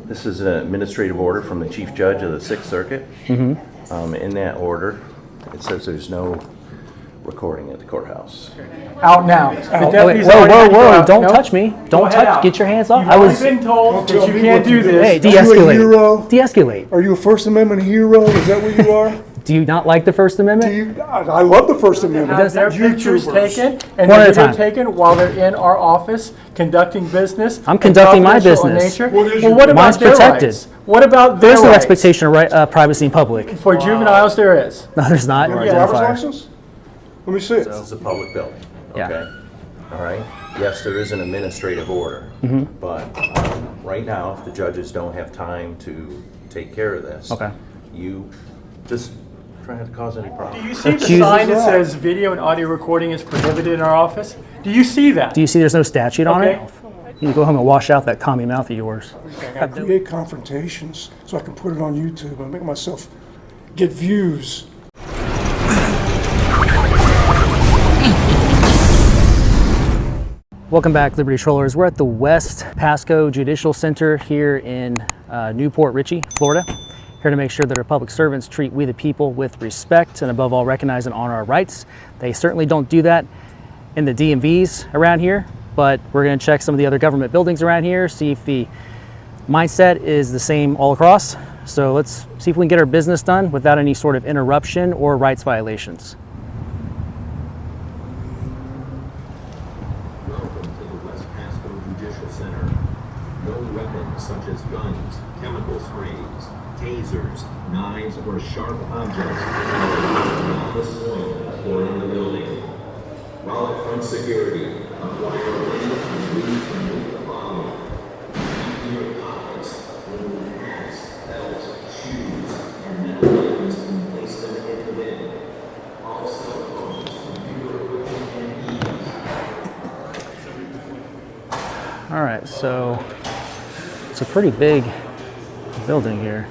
This is an administrative order from the Chief Judge of the Sixth Circuit. In that order, it says there's no recording at the courthouse. Out now. Whoa, don't touch me. Don't touch, get your hands off. I've been told that you can't do this. Hey, Are you a hero? de-escalate. Are you a First Amendment hero? Is that what you are? Do you not like the First Amendment? I love the First Amendment. Have their pictures taken and One at a they're time. taken while they're in our office conducting business. I'm conducting my confidential in business. nature. What is Well, your- what about Mine's their protected. rights? What about their There's no rights? expectation of privacy in public. For juveniles, there is. No, there's not. Your Yeah. driver's Identifier. license? Let me see it. This is a public building, Yeah. okay? All right? Yes, there is an administrative order, but right now, if the judges don't have time to take care of this, Okay. you just try not to cause any Do problems. you see the Jesus. sign that says video and audio recording is prohibited in our office? Do you see that? Do you see there's no statute on Okay. it? You need to go home and wash out that commie mouth of yours. I create confrontations so I can put it on YouTube and make myself get views. Welcome back, Liberty Trollers. We're at the West Pasco Judicial Center here in Newport Richey, Florida. Here to make sure that our public servants treat we the people with respect and above all recognize and honor our rights. They certainly don't do that in the DMVs around here, but we're gonna check some of the other government buildings around here, see if the mindset is the same all across. So let's see if we can get our business done without any sort of interruption or rights violations. Welcome to the West Pasco Judicial Center. No weapons such as guns, chemical sprays, tasers, knives, or sharp objects on the soil or in the building. While at front security, acquire land and please remove the following. Empty your pockets, remove hats, belts, shoes, and metal items and place them in the bin. All cell phones, computer equipment, and keys. All right, so it's a pretty big building here.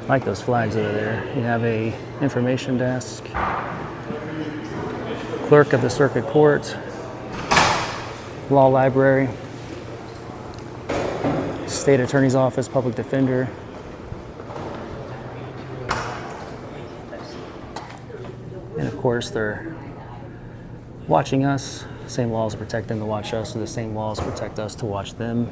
I like those flags over there. You have a information desk, clerk of the circuit court, law library, state attorney's office, public defender. And of course, they're watching us. Same laws protect them to watch us, so the same laws protect us to watch them.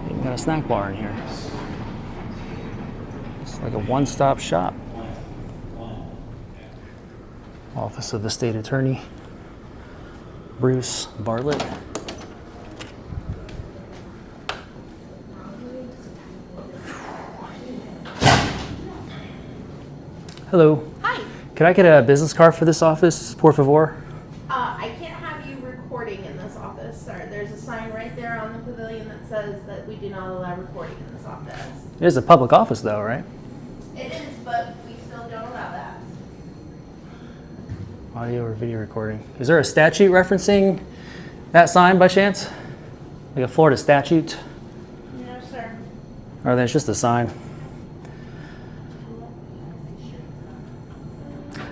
Even got a snack bar in here. It's like a one-stop shop. Office of the State Attorney, Bruce Bartlett. Hello. Hi. Could I get a business card for this office, por favor? I can't have you recording in this office, sir. There's a sign right there on the pavilion that says that we do not allow recording in this office. It is a public office though, right? It is, but we still don't allow that. Audio or video recording. Is there a statute referencing that sign by chance? Like a Florida statute? No, sir. Or that's just a sign?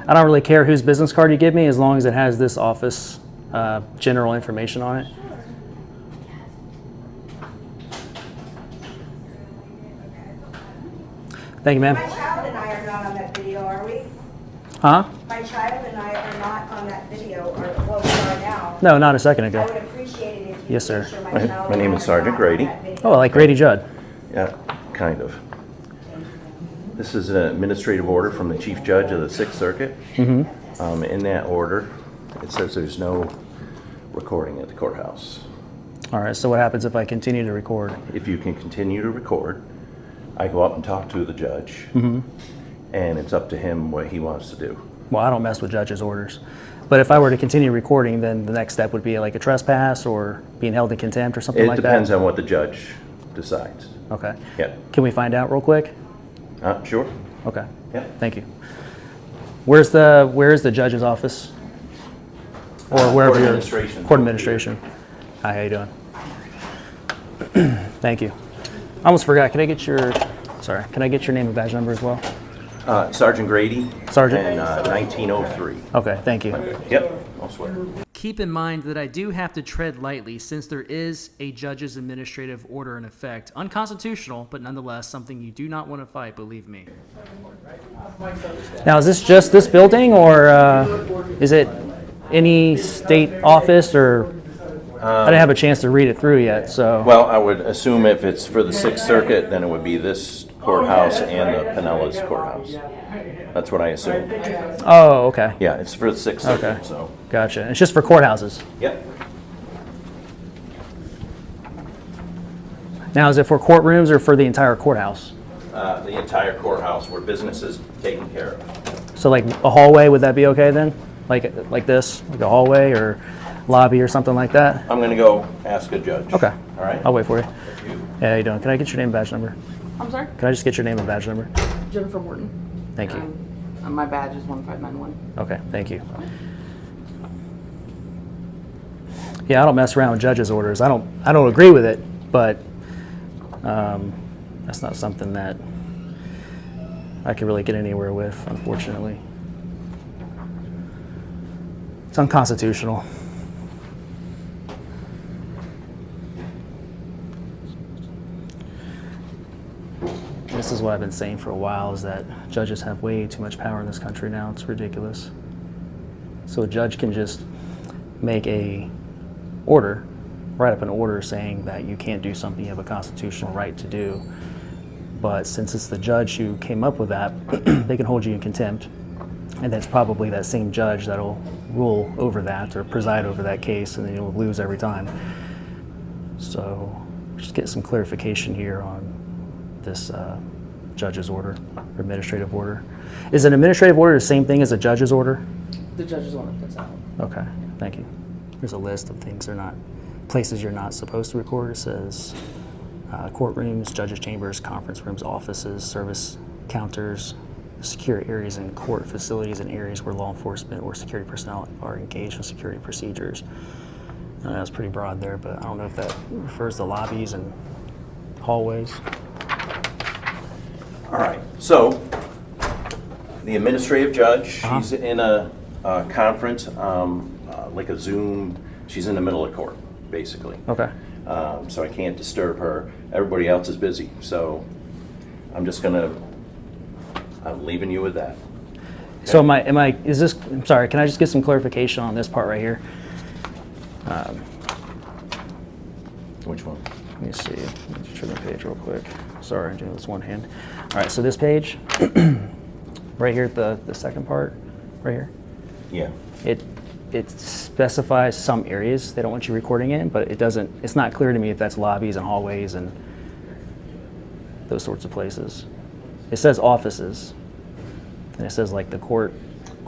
I don't really care whose business card you give me as long as it has this office general information on it. Thank you, ma'am. My child and I are not on that video, are we? Huh? My child and I are not on that video, or well, we are now. No, not a second I ago. would appreciate it if you Yes, could sir. make sure my My- child my and name I is are Sergeant not Grady. on that video. Oh, like Grady Judd. Yeah, kind of. This is an administrative order from the Chief Judge of the Sixth Circuit. In that order, it says there's no recording at the courthouse. All right, so what happens if I continue to record? If you can continue to record, I go up and talk to the judge, and it's up to him what he wants to do. Well, I don't mess with judges' orders. But if I were to continue recording, then the next step would be like a trespass or being held in contempt or something It like depends that? on what the judge decides. Okay. Yeah. Can we find out real quick? Sure. Okay. Yeah. Thank you. Where is the judge's office? Or wherever Court you're... administration. Court administration. Hi, how you doing? Thank you. I almost forgot. Can I get your name and badge number as well? Sergeant Grady. Sergeant? And 1903. Okay, thank you. Yep, I'll swear. Keep in mind that I do have to tread lightly since there is a judge's administrative order in effect. Unconstitutional, but nonetheless something you do not want to fight, believe me. Now, is this just this building, or is it any state office, or I didn't have a chance to read it through yet, so. Well, I would assume if it's for the Sixth Circuit, then it would be this courthouse and the Pinellas courthouse. That's what I assume. Oh, okay. Yeah, it's for the Sixth Circuit, Okay. so. Gotcha. It's just for courthouses. Yep. Now, is it for courtrooms or for the entire courthouse? The entire courthouse where business is taken care of. So like a hallway, would that be okay then? Like this, like a hallway or lobby or something like that? I'm gonna go ask a judge. Okay. All right? I'll wait for you. Thank you. Yeah, how you doing? Can I get your name and badge number? I'm sorry? Can I just get your name and badge number? Jennifer Morton. Thank you. My badge is 1591. Okay, thank you. Yeah, I don't mess around with judges' orders. I don't agree with it, but that's not something that I can really get anywhere with, unfortunately. It's unconstitutional. This is what I've been saying for a while, is that judges have way too much power in this country now. It's ridiculous. So a judge can just make a order, write up an order saying that you can't do something you have a constitutional right to do. But since it's the judge who came up with that, they can hold you in contempt. And that's probably that same judge that'll rule over that or preside over that case, and then you'll lose every time. So just get some clarification here on this judge's order, or administrative order. Is an administrative order the same thing as a judge's order? The judge is one that puts out. Okay, thank you. There's a list of things places you're not supposed to record. It says courtrooms, judges' chambers, conference rooms, offices, service counters, secure areas in court facilities, and areas where law enforcement or security personnel are engaged in security procedures. That's pretty broad there, but I don't know if that refers to lobbies and hallways. All right, so the administrative judge, she's in a conference, like a Zoom. She's in the middle of court, basically. Okay. So I can't disturb her. Everybody else is busy, so I'm leaving you with that. So I'm sorry, can I just get some clarification on this part right here? Which one? Let me see. Let me turn the page real quick. Sorry, I'm doing this one hand. All right, so this page, right here at the second part, right here, Yeah. it specifies some areas they don't want you recording in, but it's not clear to me if that's lobbies and hallways and those sorts of places. It says offices, and it says like the courtroom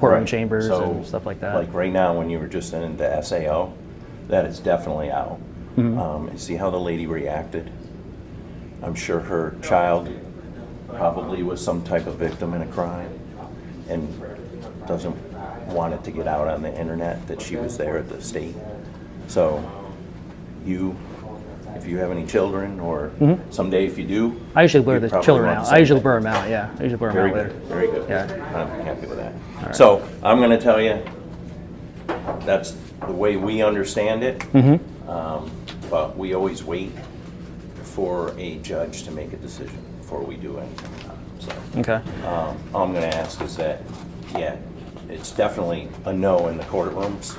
Right. chambers So, and stuff like that. Like right now, when you were just in the SAO, that is definitely out. See how the lady reacted? I'm sure her child probably was some type of victim in a crime and doesn't want it to get out on the internet that she was there at the state. So if you have any children, or someday if you do, I usually blur you the probably children want out. the I same usually thing. blur them out, yeah. I usually blur them Very out good, later. very good. Yeah. I'm happy with that. So I'm going to tell you, that's the way we understand it. But we always wait for a judge to make a decision before we do anything. So Okay. all I'm going to ask is that, yeah, it's definitely a no in the courtrooms.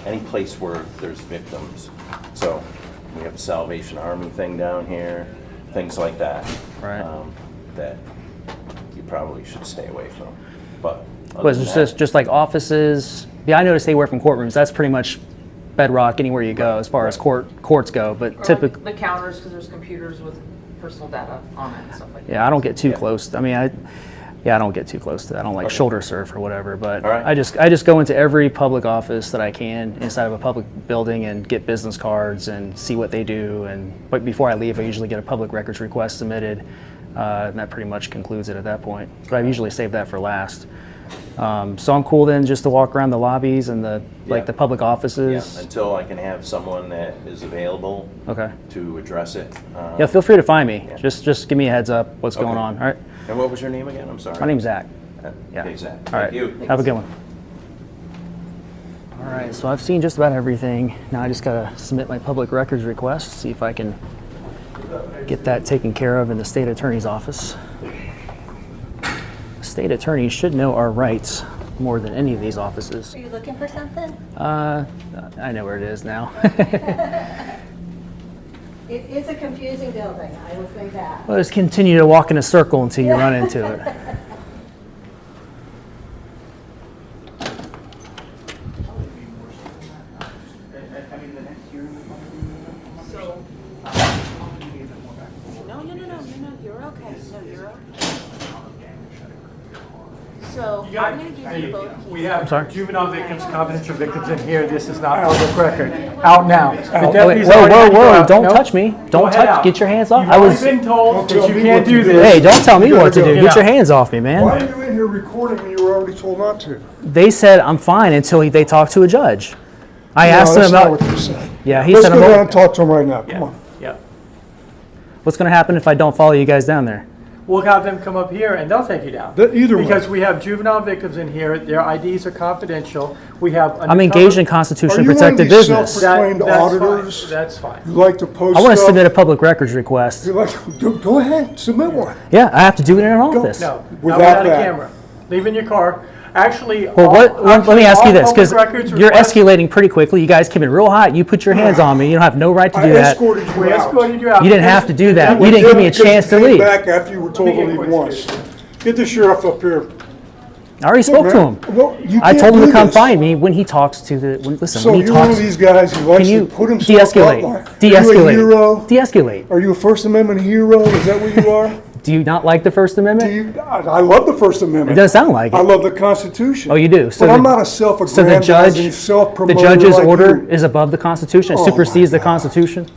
Any place where there's victims. So we have a Salvation Army thing down here, things like that. Right. That you probably should stay away from. But Was it just like offices? Yeah, I noticed they work from courtrooms. That's pretty much bedrock anywhere you go as far as courts go. But Or typically, like the counters, because there's computers with personal data on it and stuff like that. yeah, I don't get too close. I mean, I don't get too close to that. I don't like shoulder surf or whatever. But All right. I just go into every public office that I can inside of a public building and get business cards and see what they do. But before I leave, I usually get a public records request submitted, and that pretty much concludes it at that point. But I usually save that for last. So I'm cool then just to walk around the lobbies and the public offices. Yeah, until I can have someone that is available Okay. to address it. Yeah, feel free to find me. Yeah. Just give me a heads up what's going Okay. on. All right. And what was your name again? I'm sorry. My name's Zach. Yeah. Okay, Zach. All right. Thank you. Have a good one. All right, so I've seen just about everything. Now I just gotta submit my public records request, see if I can get that taken care of in the state attorney's office. The state attorney should know our rights more than any of these offices. Are you looking for something? I know where it is now. It is a confusing building, I will say that. Well, just continue to walk in a circle until you run into it. No, you're okay. No, you're okay. So I'm gonna give you both. We have sorry? juvenile victims, confidential victims in here. This is not public record. Out now. The Whoa, deputy's whoa, already whoa, had to go whoa, out. don't Nope. touch me. Go Don't ahead touch, out. get your hands off. You've I already was, been told that tell you me can't what do to do. this. hey, don't tell me what to do. Get Get your out. hands off me, Why man. are you in here recording when you were already told not to? They said I'm fine until they talk to a judge. I asked No, them that's not about, what they said. yeah, he Let's said, go down I'm, and talk to him right now. Come on. Yeah. what's going to happen if I don't follow you guys down there? We'll have them come up here and they'll take you down. Either way. Because we have juvenile victims in here. Their IDs are confidential. We have. I'm engaged in Are constitutionally you one of protected these business. self-proclaimed That's auditors? fine. That's fine. You like to post I want to stuff? submit a public records request. You like, go ahead, submit one. Yeah, I have to do it in an office. No, not Without without a that. camera. Leave in your car. Actually, Well, let me ask you this, because because you're escalating pretty quickly. You guys came in real hot. You put your hands on me. You don't have no right to I do that. escorted you We out. escorted you out. You didn't have to do that. You didn't give me a Because chance to you came leave. back after you were told to Make it leave quick, once. dude. Get the sheriff up here. I already spoke to him. Well, you I can't told him do to come this. find me when he talks to the. Listen, So when he you're one talks. of these guys who likes Can you to put himself up de-escalate? like, De-escalate. Are you a hero? De-escalate. Are you a First Amendment hero? Is that what you are? Do you not like the First Amendment? I love the First Amendment. It does sound like I it. love the Constitution. Oh, you do? So but I'm the- not a So the self-aggrandizing, judge, the self-promoter judge's like order you. is above the Constitution. It Oh, supersedes my the God. Constitution.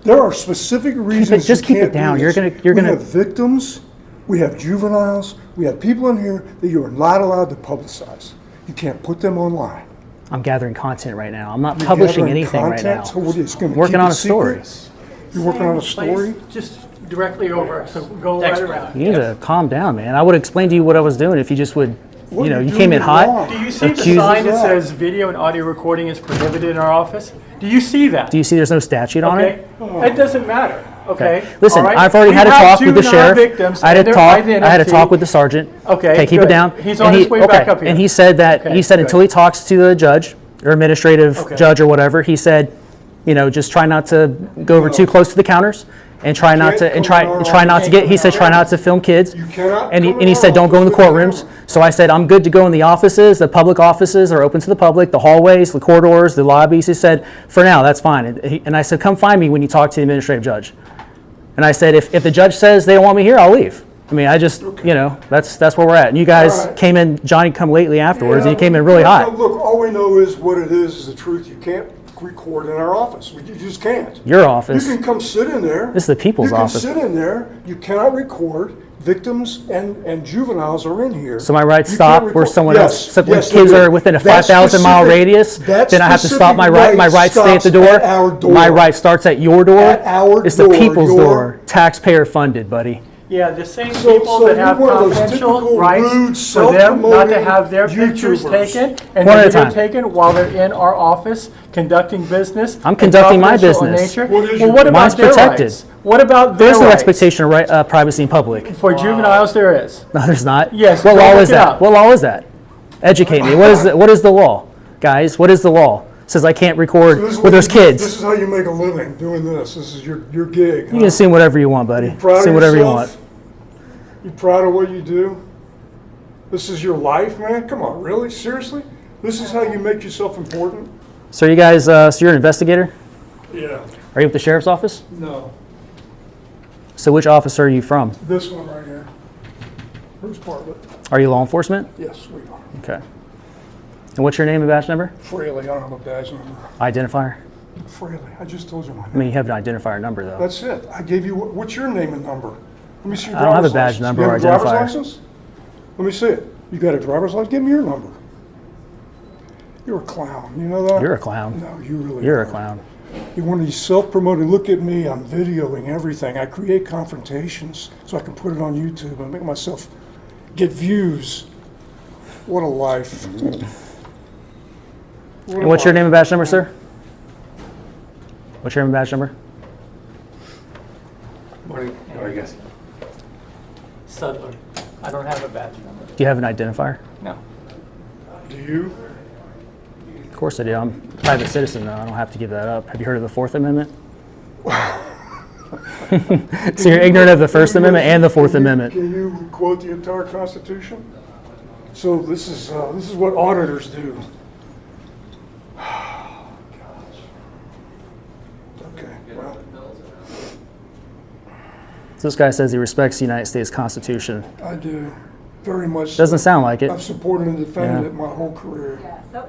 There are specific reasons just you keep it can't do down. this. You're gonna- We have victims, we have juveniles, we have people in here that you are not allowed to publicize. You can't put them online. I'm gathering content right now. I'm not You're publishing gathering anything right now. content, So what, it's gonna Working keep on it a story. secret? You're working on a story? Just directly over. So go right around. You need to calm down, man. I would explain to you what I was doing if you just would, What you know, are you doing came in hot. wrong? Do you see the Accused- sign that that? says video and audio recording is prohibited in our office? Do you see that? Do you see there's no statute on Okay, it? it doesn't matter. Okay. Listen, All right? I've already We had a have talk with the juvenile sheriff. victims I had and a their talk. I had a identity. talk with the sergeant. Okay, keep it good. down. He's And on his way back up here. And he said that Okay, he said good. until he talks to a judge or administrative Okay. judge or whatever, he said, you know, just try not to go over too close to the counters and try not to can't come in our try not to get. He said try not to film kids. You cannot And come in he our said don't go in the office with a courtrooms. camera. So I said I'm good to go in the offices. The public offices are open to the public. The hallways, the corridors, the lobbies. He said for now that's fine. And I said come find me when you talk to the administrative judge. And I said, if the judge says they don't want me here, I'll leave. I mean, I just, you know, that's where we're at. And you guys All right. came in, Johnny come lately afterwards, and you Yeah, came in really look, hot. Look, all we know is what it is the truth. You can't record in our office. You just can't. Your You office. can come sit in there. This is the people's office. You can sit in there. You cannot record. Victims and juveniles are in here. So my rights You stop can't where record- someone Yes, else, so when yes, kids they do. are within a That 5,000 mile specific- radius, that then I have to stop. My specific right stops at the stops door. at our door. My right starts at your door. At our it's the door, people's your- door. Taxpayer funded, buddy. Yeah, the same So- people so that you're have one of those confidential typical rights rude, for them not to self-promoting have their pictures YouTubers. taken and One their at a video time. taken while they're in our office conducting business. I'm and conducting my confidential in business. nature. What is Well, your- what about Mine's their protected. rights? What about their There's no rights? expectation of privacy in public. For juveniles, there is. No, there's not. Yes, What go law look is it that? up. What law is that? Educate me. What is the law, guys? What is the law? It says I can't record This is where what there's you do. kids. This is how you make a living doing this. This is your gig. You can assume whatever you want, buddy. Proud Assume of whatever you yourself? want. You proud of what you do? This is your life, man? Come on, really? Seriously? This is how you make yourself important? So you guys, so you're an investigator? Yeah. Are you with the sheriff's office? No. So which office are you from? This one right here. Bruce Bartlett. Are you law enforcement? Yes, we are. Okay. And what's your name and badge number? Fraley, I don't have a badge number. Identifier? Fraley, I just told you my I name. mean, you have an identifier number, though. That's it. I gave you, what's your name and number? Let me see your I don't have a driver's badge license. number You or have a driver's identifier. license? Let me see it. You got a driver's license? Give me your number. You're a clown. You know that? You're a clown. No, you really You're a are. clown. You want to be self-promoting. Look at me, I'm videoing everything. I create confrontations so I can put it on YouTube and make myself get views. What a life. And what's your name and badge number, sir? What's your name and badge number? Morning. How are you guys? Sutler. I don't have a badge number. Do you have an identifier? No. Do you? Of course I do. I'm a private citizen, though. I don't have to give that up. Have you heard of the Fourth Amendment? So you're ignorant of the First Amendment and the Fourth Amendment. Can you quote the entire Constitution? So this is what auditors do. Okay, well, So this guy says he respects the United States Constitution. I do, very much. Doesn't sound like it. I've supported and defended Yeah. it my whole career.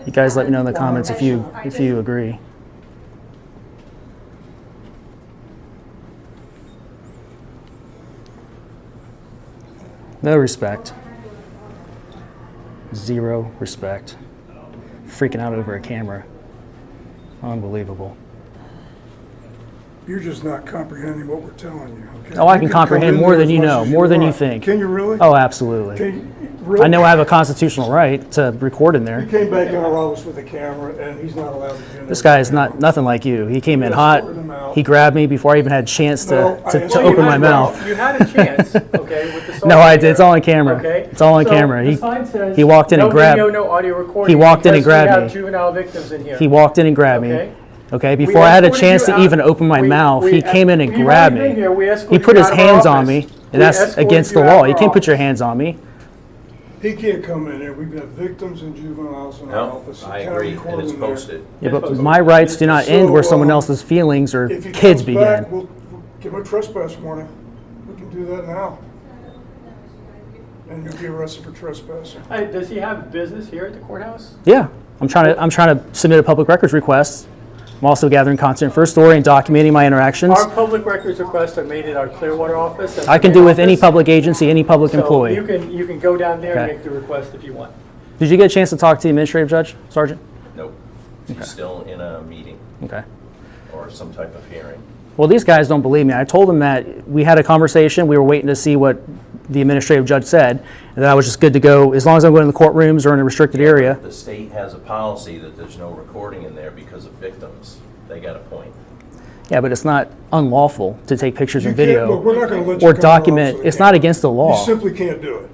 You guys let me know in the comments if you agree. No respect. Zero respect. Freaking out over a camera. Unbelievable. You're just not comprehending what we're telling you, okay? Oh, I You can come comprehend in more there than as you much know, as more than you want. think. Can you really? Oh, absolutely. Can you, really? I know I have a constitutional right to record in there. He came back in our office with a camera, and he's not allowed to do that. This guy is nothing like you. He came in Yes, hot. sorted him out. He grabbed me before I even had a chance No, I to asked you open my to- mouth. You had a chance, okay, with the sign. No, I did. there. It's all on camera. Okay. It's all on So camera. the sign says, he walked in and no grabbed. video, no audio recording. He walked in and because grabbed we me. have juvenile victims in here. He walked in and grabbed me. Okay. Okay, before I had a chance to even open my mouth, he came in and grabbed me. He put his hands on me, and that's against the law. You can't put your hands on me. He can't come in here. We've got victims and juveniles in our No, office. I Can't agree, record and it's them there. posted. Yeah, but my rights do not end where someone else's feelings or If he kids comes back, begin. we'll give him a trespass warning. We can do that now. And you'll be arrested for trespassing. Hey, does he have business here at the courthouse? Yeah, I'm trying to submit a public records request. I'm also gathering content for a story and documenting my interactions. Our public records requests are made at our Clearwater office. That's I can the do main with any office. public agency, any public So employee. you can go down there and Okay. make the request if you want. Did you get a chance to talk to the administrative judge, Sergeant? Nope. He's still in a meeting Okay. or some type of hearing. Well, these guys don't believe me. I told them that we had a conversation. We were waiting to see what the administrative judge said, and that I was just good to go as long as I'm going to the courtrooms or in a restricted area. The state has a policy that there's no recording in there because of victims. They got a point. Yeah, but it's not unlawful to take pictures You and can't- video look, we're not gonna let you or come in our document. office. It's not against the You law. simply can't do it.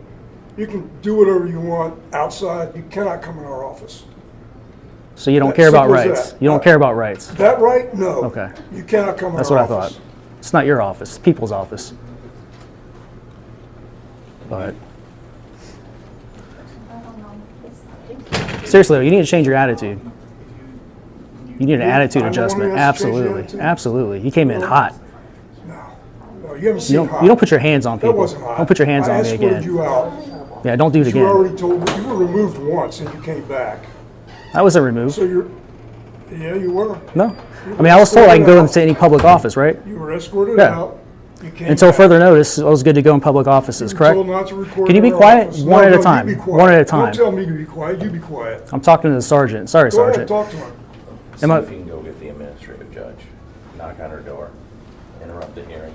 You can do whatever you want outside. You cannot come in our office. So you don't That's care about simple as rights. that. You don't care about rights. That right? No. Okay. You cannot come in That's our what I office. thought. It's not your office. It's people's office. But seriously, though, you need to change your attitude. You need an attitude I'm the one who adjustment. has to change the Absolutely. attitude? Absolutely. You came in hot. No, you haven't seen hot. You don't put your hands on That people. wasn't hot. Don't put your hands on me I escorted again. you out. Yeah, don't do it You were again. already told, you were removed once and you came back. I wasn't removed. So yeah, you were. No. I mean, I was told I can go into any public office, right? You were escorted Yeah. out. You came Until back. further notice, I was good to go in public offices, You were correct? told not to record Can you in be our quiet? office. One No, at a no, time. you be quiet. One at a time. Don't tell me to be quiet. You be quiet. I'm talking to the sergeant. Sorry, Go ahead, Sergeant. talk to him. See Am I- if you can go get the administrative judge, knock on her door, interrupt the hearing.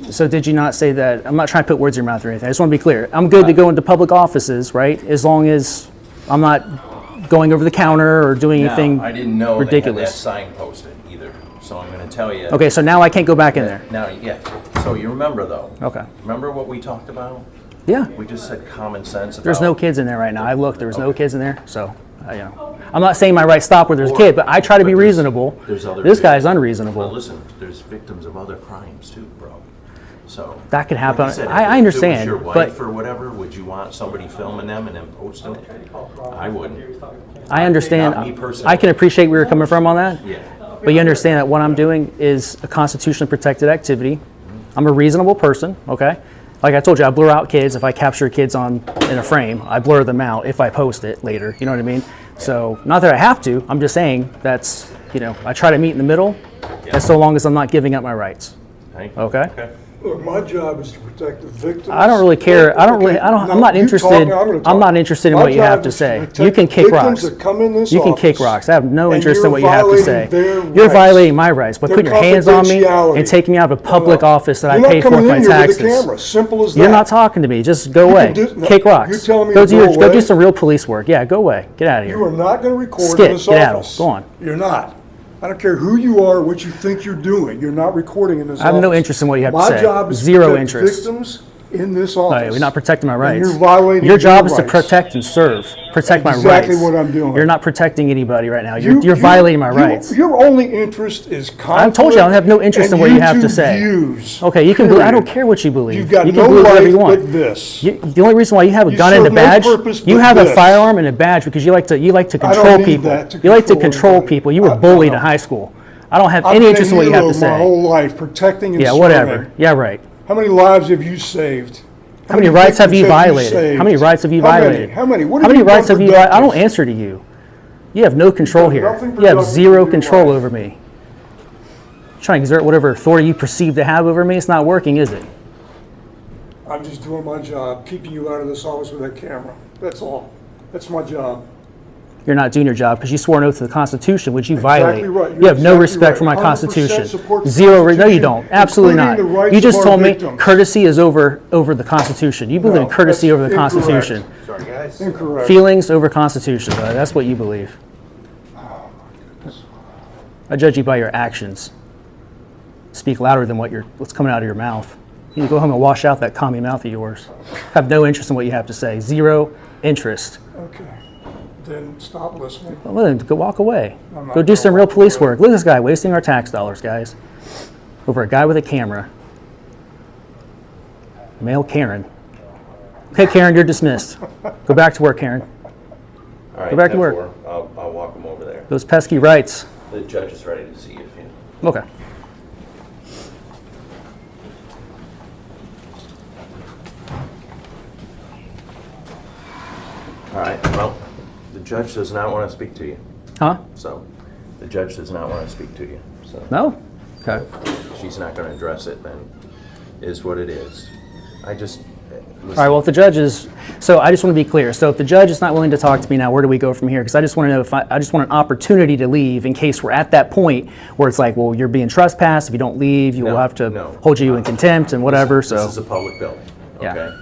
So did you not say that? I'm not trying to put words in your mouth or anything. I just want to be clear. I'm good to go into public offices, right? As long as I'm not going over the counter or doing anything Now, I didn't know they had that ridiculous. sign posted either, so I'm gonna tell you. Okay, so now I can't go back in there. Now, yeah, so you remember though? Okay. Remember what we talked about? Yeah. We just said common sense about. There's no kids in there right now. I looked. There was no kids in there. So, I'm not saying my rights stop where there's a kid, but I try to be reasonable. There's other This guy's victims. Well, unreasonable. listen, there's victims of other crimes too, bro. So. That could happen. like said, I if understand, it was your but- wife or whatever, would you want somebody filming them and then posting it? I wouldn't. I understand. Not me personally. I can appreciate where you're coming from on that. Yeah. But you understand that what I'm doing is a constitutionally protected activity. I'm a reasonable person, okay? Like I told you, I blur out kids. If I capture kids in a frame, I blur them out if I post it later. You know what I mean? So, not that I have to. I'm just saying I try to meet in the middle, as so long as I'm not giving up my rights. Thank you. Okay? Look, my job is to protect the victims. I don't really care. I don't really. I don't. No, I'm not you interested. talk, I'm gonna talk. I'm not interested in My what you have job to is say. protect You can kick victims rocks. that come in this You can kick office, rocks. I have no and interest you're in what you have to say. violating their You're rights. violating my rights by Their putting your hands on me confidentiality. and taking me out of a public office that I You're pay not for coming with in my here with the taxes. camera. Simple as that. You're not talking to me. Just go You away. can do- no, Kick rocks. you're telling me go to do your, go go do away? some real police work. Yeah, go away. Get out of here. You are not going to record Skip, in this get out. office. Go on. You're not. I don't care who you are, what you think you're doing. You're not recording in this office. I have no interest in what you have to say. My job is Zero to protect interest. victims in this Oh, office. yeah, we're not protecting my rights. you're violating Your job your is to rights. protect and serve. Protect my rights. Exactly what I'm doing. You're not protecting anybody right now. You're violating my rights. Your only interest is conflict. I told you I have no interest in and what you have to YouTube say. Views, Okay, you can. period. I don't care what you believe. You've got you can no believe whatever life you want. but this. The only reason why you have a You gun and a serve no badge, purpose you but have a this. firearm and a badge because you like to I control don't need people. that to You like to control control anybody. people. You were I bullied know. in high school. I don't have I've any been interest in what you have to my say. whole life protecting and Yeah, serving. whatever. Yeah, right. How many lives have you saved? How many rights have you victims violated? saved? How many rights have you How many? violated? How many? What How have many you done rights have you violated? I don't productive? answer to you. You have no control done here. nothing You have productive zero with your control life. over me. Trying to exert whatever authority you perceive to have over me. It's not working, is it? I'm just doing my job, keeping you out of this office with that camera. That's all. That's my job. You're not doing your job because you swore an oath to the Constitution, which you violate. right. You're You have no exactly respect right. for my 100% Constitution. support the Zero. No, you Constitution, don't. Absolutely not. including the rights You of just our told me victims. courtesy is over the Constitution. You believe No, in courtesy that's over the incorrect. Constitution. Sorry, guys. Incorrect. Feelings over Constitution. That's what you believe. I judge you by your actions. Speak louder than what's coming out of your mouth. You need to go home and wash out that commie mouth of yours. Have no interest in what you have to say. Zero interest. Okay. Then stop listening. Well, then go walk away. I'm not Go do gonna some real walk police away. work. Look at this guy wasting our tax dollars, guys. Over a guy with a camera. Male Karen. Okay, Karen, you're dismissed. Go back to work, Karen. All right, Go back to work. 10-4. I'll walk them over there. Those pesky rights. The judge is ready to see if you. Okay. All right, well, the judge does not want to speak to you, Huh? so the judge does not want to speak to you, so. No? Okay. She's not going to address it, then is what it is. I just, All right, well, if the judge is, so I just want to be clear. So if the judge is not willing to talk to me now, where do we go from here? Because I just want to know if I just want an opportunity to leave in case we're at that point where it's like, well, you're being trespassed. If you don't leave, you will have to hold you in contempt and whatever. So This is a public building, Yeah. okay?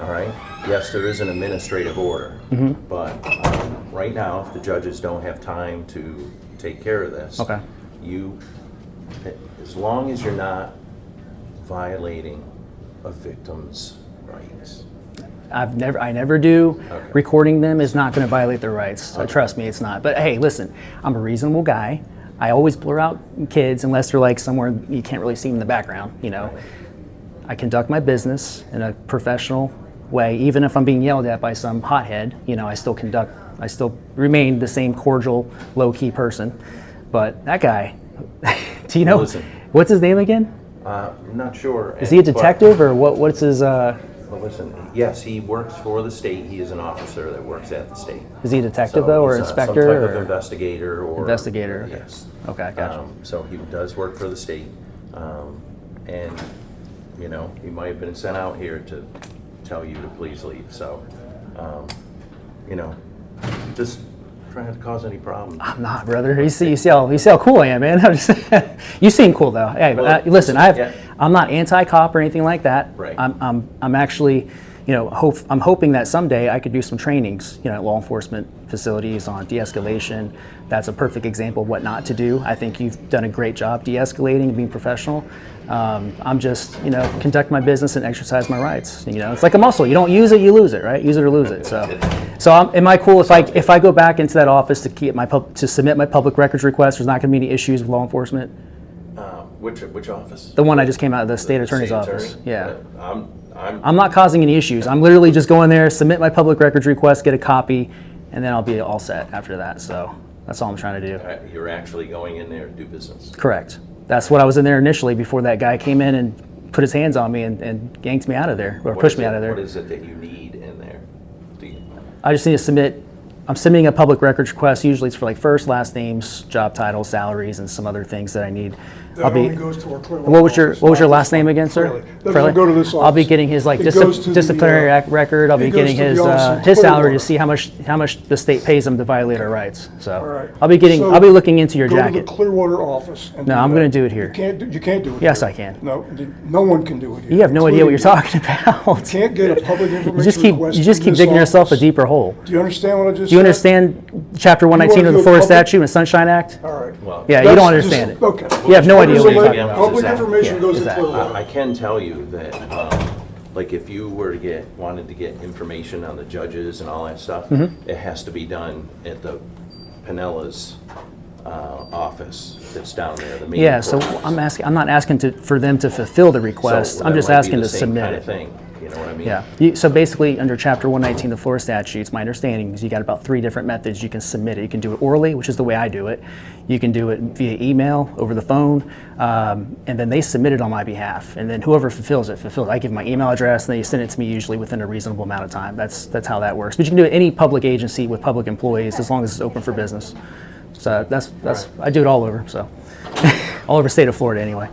All right? Yes, there is an administrative order, but right now, if the judges don't have time to take care of this, Okay. you, as long as you're not violating a victim's rights. I never do. Okay. Recording them is not going to violate their rights. So trust me, it's not. But hey, listen, I'm a reasonable guy. I always blur out kids unless they're like somewhere you can't really see them in the background. You know, I conduct my business in a professional way, even if I'm being yelled at by some hothead. You know, I still remain the same cordial, low-key person. But that guy, do you know Listen. what's his name again? I'm not sure. Is he a detective or what's his? Well, listen, yes, he works for the state. He is an officer that works at the state. Is he a detective So though, or he's inspector? some type of or? investigator or. Investigator, okay. Yes. Okay, gotcha. So he does work for the state. And, you know, he might have been sent out here to tell you to please leave. So, you know, just trying not to cause any problems. I'm not, brother. You see how cool I am, man. You seem cool though. Hey, Well, listen, yeah. I'm not anti-cop or anything like that. Right. I'm actually, you know, I'm hoping that someday I could do some trainings, you know, at law enforcement facilities on de-escalation. That's a perfect example of what not to do. I think you've done a great job de-escalating and being professional. I'm just, you know, conduct my business and exercise my rights. You know, it's like a muscle. You don't use it, you lose it, right? Use it or lose it. So am I cool if I go back into that office to submit my public records request? There's not going to be any issues with law enforcement. Which office? The one I just came out of the state attorney's state office. attorney? Yeah. I'm I'm not causing any issues. I'm literally just going there, submit my public records request, get a copy, and then I'll be all set after that. So that's all I'm trying to do. You're actually going in there to do business. Correct. That's what I was in there initially before that guy came in and put his hands on me and yanked me out of there, or What pushed is me it- out of there. What is it that you need in there? I just need to submit I'm submitting a public records request. Usually it's for like first, last names, job titles, salaries, and some other things that I need. That only goes to our Clearwater What was your office, not last this name one. again, sir? Fraley. Doesn't go to this I'll be office. getting his like It goes to the, disciplinary record. I'll be it goes getting to the his office in salary Clearwater. to see how much the state pays him to violate our rights. So All right. I'll be So I'll be looking into your go jacket. to the Clearwater office. And No, do I'm that. gonna do it here. You can't do it. Yes, here. I can. No, no one can do it here. You have no idea what you're including talking about. you. Can't get a public information You just keep request in this digging yourself a office. deeper hole. Do you understand what I just said? Do you understand Chapter 119 wanna of the do a Florida public- Statute and Sunshine Act? All right. Well, Yeah, you That's don't just- understand it. Okay. You have no idea what you're Public talking about. Public Exactly. information Yeah, goes to exactly. Clearwater. I can tell you that, like, if you were to wanted to get information on the judges and all that stuff, it has to be done at the Pinella's office that's down there, the main Yeah, so courthouse. I'm not asking for them to fulfill the request. So I'm that just might be asking the to same submit kind it. of thing, you know what I mean? Yeah. So basically, under Chapter 119 of the Florida statutes, my understanding is you got about 3 different methods you can submit it. You can do it orally, which is the way I do it. You can do it via email, over the phone, and then they submit it on my behalf. And then whoever fulfills it. I give my email address, and they send it to me usually within a reasonable amount of time. That's how that works. But you can do it any public agency with public employees as long as it's open for business. So that's I do it all over. So all over the state of Florida anyway.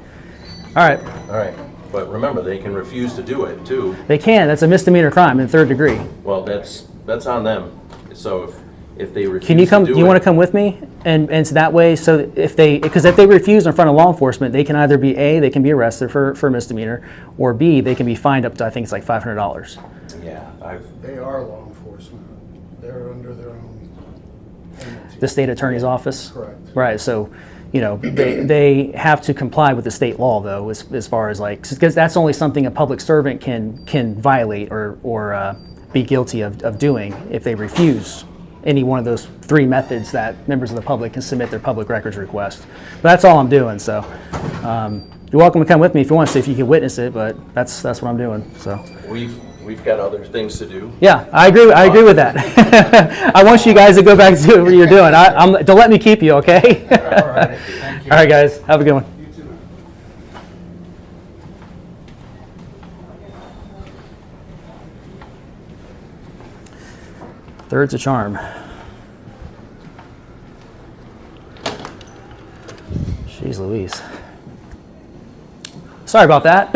All right. All right, but remember, they can refuse to do it too. They can. That's a misdemeanor crime in 3rd degree. Well, that's on them. So if they refuse Can you come? to Do you want to come with me? And so that way, so because if they refuse in front of law enforcement, they can either be they can be arrested for misdemeanor, or B, they can be fined up to, I think it's like $500. Yeah, They are law enforcement. They're under their own penalty. The state attorney's office. Correct. Right. So, they have to comply with the state law though, as far as like, because that's only something a public servant can violate or be guilty of doing if they refuse any one of those 3 methods that members of the public can submit their public records request. But that's all I'm doing. So you're welcome to come with me if you want to see if you can witness it. But that's what I'm doing. So we've got other things to do. yeah, I agree with that. I want you guys to go back to what you're doing. Don't let me keep you, okay? All right, thank you. All right, guys, have a good one. Third's a charm. Jeez Louise. Sorry about that.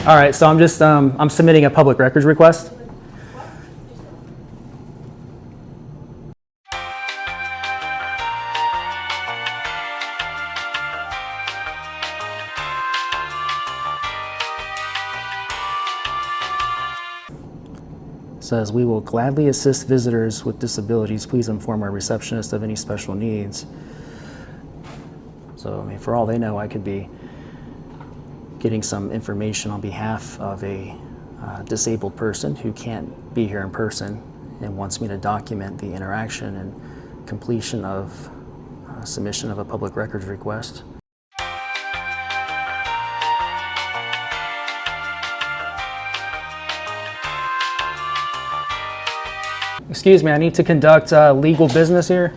All right, so I'm just I'm submitting a public records request. Says, we will gladly assist visitors with disabilities. Please inform our receptionist of any special needs. So, I mean, for all they know, I could be getting some information on behalf of a disabled person who can't be here in person and wants me to document the interaction and completion of submission of a public records request. Excuse me, I need to conduct legal business here.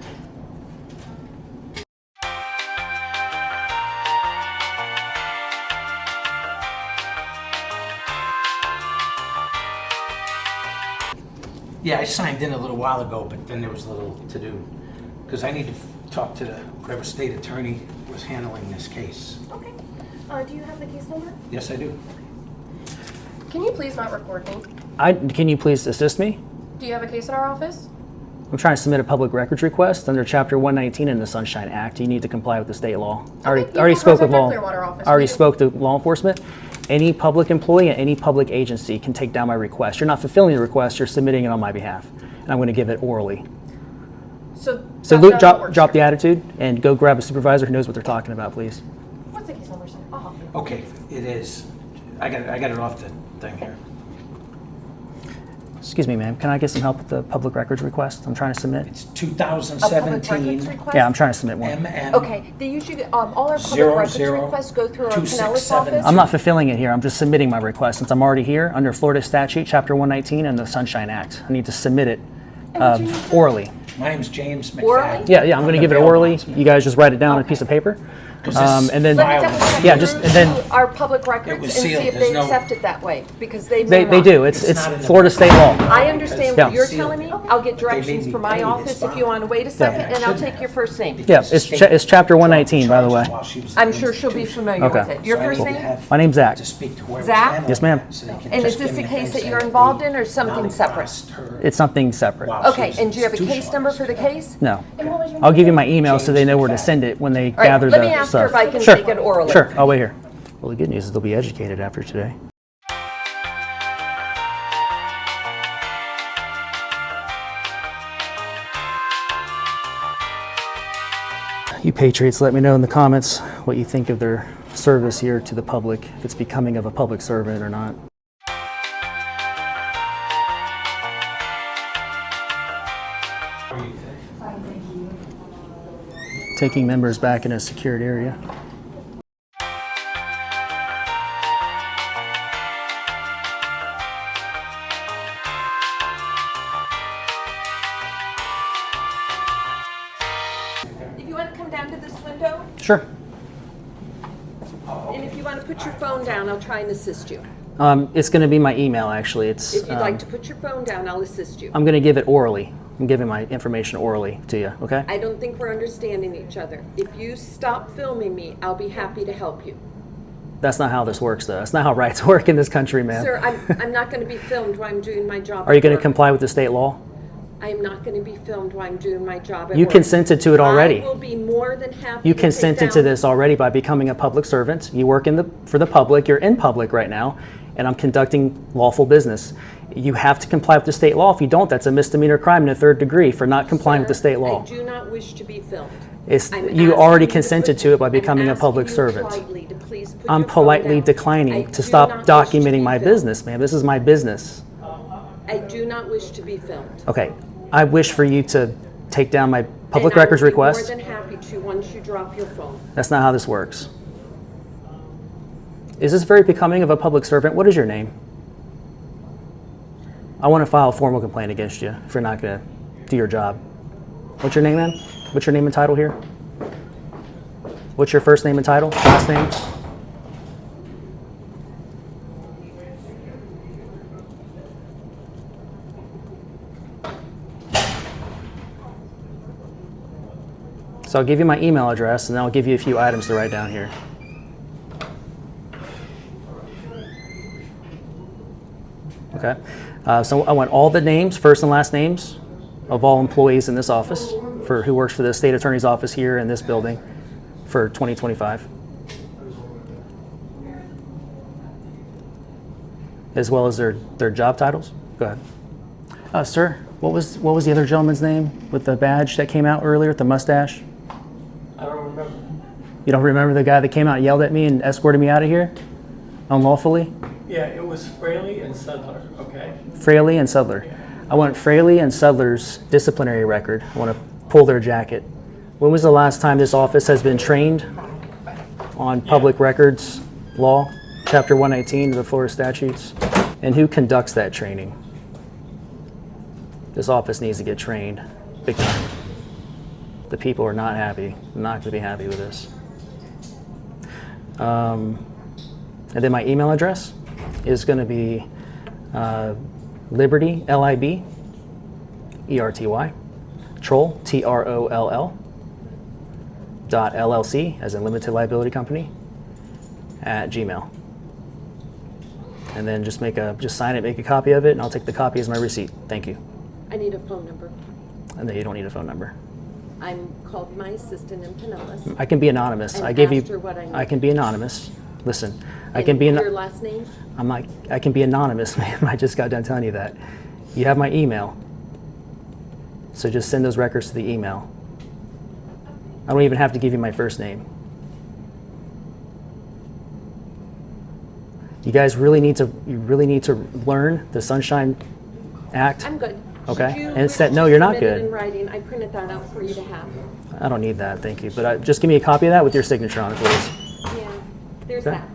Yeah, I signed in a little while ago, but then there was a little to do. Because I need to talk to whoever state attorney was handling this case. Okay. Do you have the case number? Yes, I do. Can you please not record me? Can you please assist me? Do you have a case in our office? I'm trying to submit a public records request under Chapter 119 in the Sunshine Act. You need to comply with the state law. I you already can spoke with contact our law. Clearwater office. I already We do. spoke to law enforcement. Any public employee and any public agency can take down my request. You're not fulfilling the request. You're submitting it on my behalf, and I'm going to give it orally. So So that's Luke, not how it works drop the here. attitude and go grab a supervisor who knows what they're talking about, please. What's the case number, sir? I'll help you. Okay, it is. I got it off the thing here. Excuse me, ma'am. Can I get some help with the public records request I'm trying to submit? It's A public 2017 records request? Yeah, I'm trying to submit one. MM. Okay, they usually, all our public 00 records requests go through our Pinellas 267. office. I'm not fulfilling it here. I'm just submitting my request since I'm already here under Florida statute, Chapter 119 and the Sunshine Act. I need to submit it orally. My name's James McFadden. Orally? Yeah, I'm going to give it orally. You guys just write it down on a piece of paper. 'Cause this And then, Let me double check yeah, just, and then through our public records and was see sealed. if There's they no- accept it that way, because they may they not. do. It's not in the- Florida state law. I understand Yeah. what you're telling me. I'll get directions me from my pay this office if you bond. want to wait a second, and I'll take your first name. Yeah, it's chapter 119, by the way. I'm sure she'll be familiar with Okay. it. Your first name? My name's Zach. To speak to whoever's Zach? handling Yes, ma'am. it, so they can And just is this give me a case things that you're they involved in or something dolly separate? cost her It's something separate. while she Okay, was and do you have a case institutionalized. number for the case? No. I'll give you my email so they know where to send it when they All right, gather let the me ask stuff. her if I can Sure. take it orally. Sure, I'll wait here. Well, the good news is they'll be educated after today. You patriots, let me know in the comments what you think of their service here to the public, if it's becoming of a public servant or not. Taking members back in a secured area. If you want to come down to this window, Sure. and if you want to put your phone down, I'll try and assist you. It's going to be my email, actually. It's. If you'd like to put your phone down, I'll assist you. I'm going to give it orally. I'm giving my information orally to you, okay? I don't think we're understanding each other. If you stop filming me, I'll be happy to help you. That's not how this works, though. That's not how rights work in this country, man. Sir, I'm not going to be filmed while I'm doing my job. Are you at going to work. comply with the state law? I am not going to be filmed while I'm doing my job at You work. consented to it already. I will be more than happy You to take consented to down- this already by becoming a public servant. You work for the public. You're in public right now, and I'm conducting lawful business. You have to comply with the state law. If you don't, that's a misdemeanor crime in the 3rd degree for not complying with the state law. I do not wish to be filmed. I'm You asking already you to consented put- to it by I'm becoming a asking public you servant. politely to please put I'm your phone politely down. I declining do to stop not wish to documenting be my filmed. business, man. This is my business. I do not wish to be filmed. Okay, I wish for you to take down my public And I records will be request. more than happy to once you drop your phone. That's not how this works. Is this very becoming of a public servant? What is your name? I want to file a formal complaint against you if you're not going to do your job. What's your name, man? What's your name and title here? What's your first name and title? Last name? So I'll give you my email address, and then I'll give you a few items to write down here. Okay. So I want all the names, first and last names, of all employees in this office, for who works for the state attorney's office here in this building for 2025, as well as their job titles. Go ahead, sir. What was the other gentleman's name with the badge that came out earlier, with the mustache? I don't remember. You don't remember the guy that came out and yelled at me and escorted me out of here unlawfully? Yeah, it was Fraley and Sutler, okay? Fraley and Sutler. I want Fraley and Sutler's disciplinary record. I want to pull their jacket. When was the last time this office has been trained on public records law, Chapter 119 of the Florida statutes? And who conducts that training? This office needs to get trained big time. The people are not happy, not going to be happy with this. And then my email address is going to be Liberty, L-I-B, E-R-T-Y, Troll, T-R-O-L-L, dot LLC, as in limited liability company, at Gmail. And then just sign it, make a copy of it, and I'll take the copy as my receipt. Thank you. I need a phone number. And then you don't need a phone number. I'm called my assistant in Pinellas. I can be anonymous. And I give asked you. her what I need. I can be anonymous. Listen, I And can be. your last name? I'm not. I can be anonymous, ma'am. I just got done telling you that. You have my email. So just send those records to the email. I don't even have to give you my first name. You guys really need to. You really need to learn the Sunshine Act. I'm good. Okay. Should you And it wish said, to no, you're not submit it good. in writing, I printed that out for you to have. I don't need that, thank you. But just give me a copy of that with your signature on it, please. Yeah, there's Okay. that.